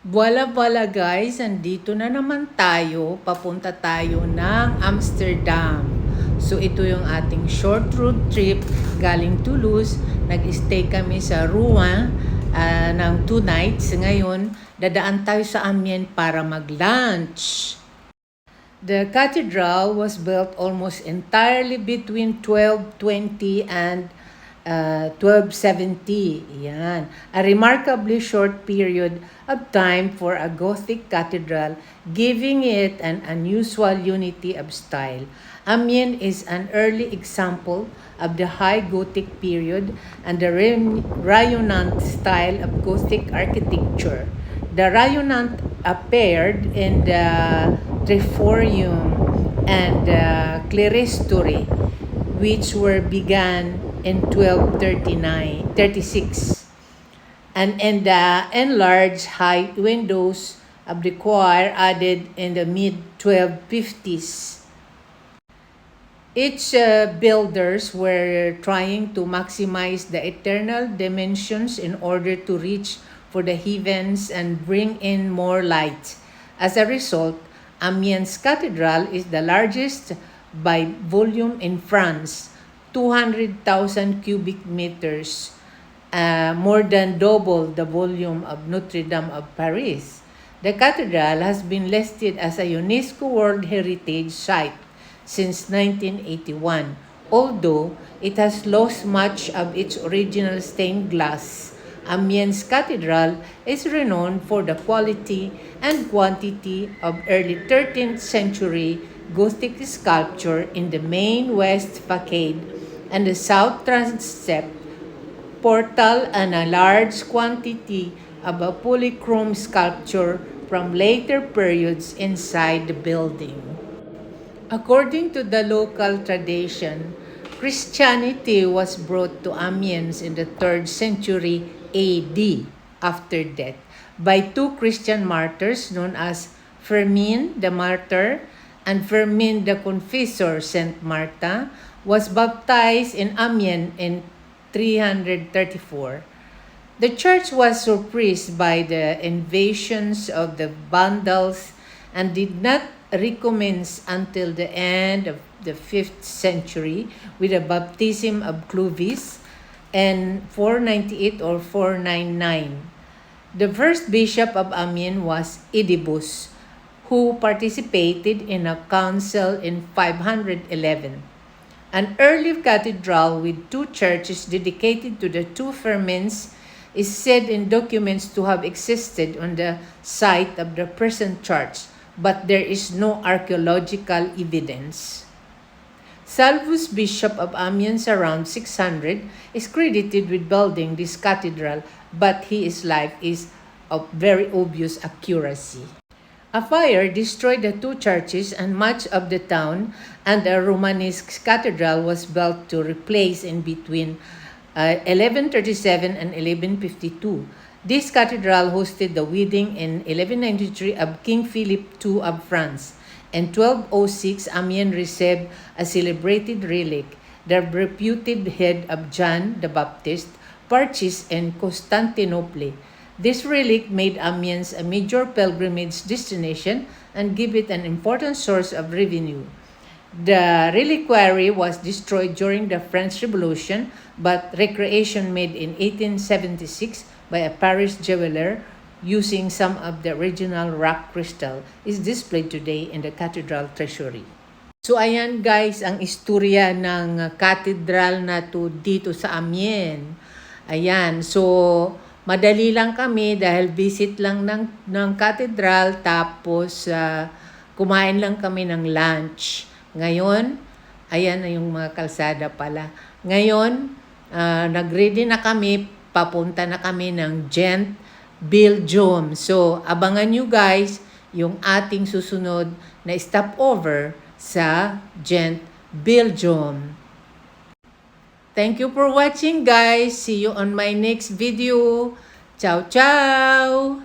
Wala guys, andito na naman tayo. Papunta tayo ng Amsterdam. So ito yung ating short road trip galing Toulouse. Nag-stay kami sa Rouen ng 2 nights. Ngayon, dadaan tayo sa Amiens para mag-lunch. The cathedral was built almost entirely between 1220 and 1270. Yan. A remarkably short period of time for a Gothic cathedral, giving it an unusual unity of style. Amiens is an early example of the High Gothic period and the Rayonnant style of Gothic architecture. The Rayonnant appeared in the Triforium and Clerestory, which were began in 1236, and in the enlarged high windows of the choir added in the mid-1250s. Each builders were trying to maximize the eternal dimensions in order to reach for the heavens and bring in more light. As a result, Amiens Cathedral is the largest by volume in France, 200,000 cubic meters, more than double the volume of Notre Dame of Paris. The cathedral has been listed as a UNESCO World Heritage Site since 1981, although it has lost much of its original stained glass. Amiens Cathedral is renowned for the quality and quantity of early 13th century Gothic sculpture in the main west facade and the south transept portal, and a large quantity of a polychrome sculpture from later periods inside the building. According to the local tradition, Christianity was brought to Amiens in the 3rd century AD after death by 2 Christian martyrs known as Firmin the Martyr and Firmin the Confessor. Saint Martha was baptized in Amiens in 334. The church was surprised by the invasions of the Vandals and did not recommence until the end of the 5th century with the baptism of Clovis in 498 or 499. The first bishop of Amiens was Idibus, who participated in a council in 511. An early cathedral with 2 churches dedicated to the 2 Firmins is said in documents to have existed on the site of the present church, but there is no archaeological evidence. Salvus, bishop of Amiens around 600, is credited with building this cathedral, but his life is of very obvious accuracy. A fire destroyed the 2 churches and much of the town, and a Romanesque cathedral was built to replace in between 1137 and 1152. This cathedral hosted the wedding in 1193 of King Philip II of France. In 1206, Amiens received a celebrated relic, the reputed head of John the Baptist, purchased in Constantinople. This relic made Amiens a major pilgrimage destination and gave it an important source of revenue. The reliquary was destroyed during the French Revolution, but recreation made in 1876 by a Paris jeweler using some of the original rock crystal is displayed today in the cathedral treasury. So ayan guys, ang istorya ng cathedral na to dito sa Amiens. Ayan, so madali lang kami dahil visit lang ng cathedral, tapos kumain lang kami ng lunch. Ngayon, ayan na yung mga kalsada pala. Ngayon, nag-ready na kami, papunta na kami ng Ghent, Belgium. So, abangan nyo guys yung ating susunod na stopover sa Ghent, Belgium. Thank you for watching guys. See you on my next video. Ciao, ciao!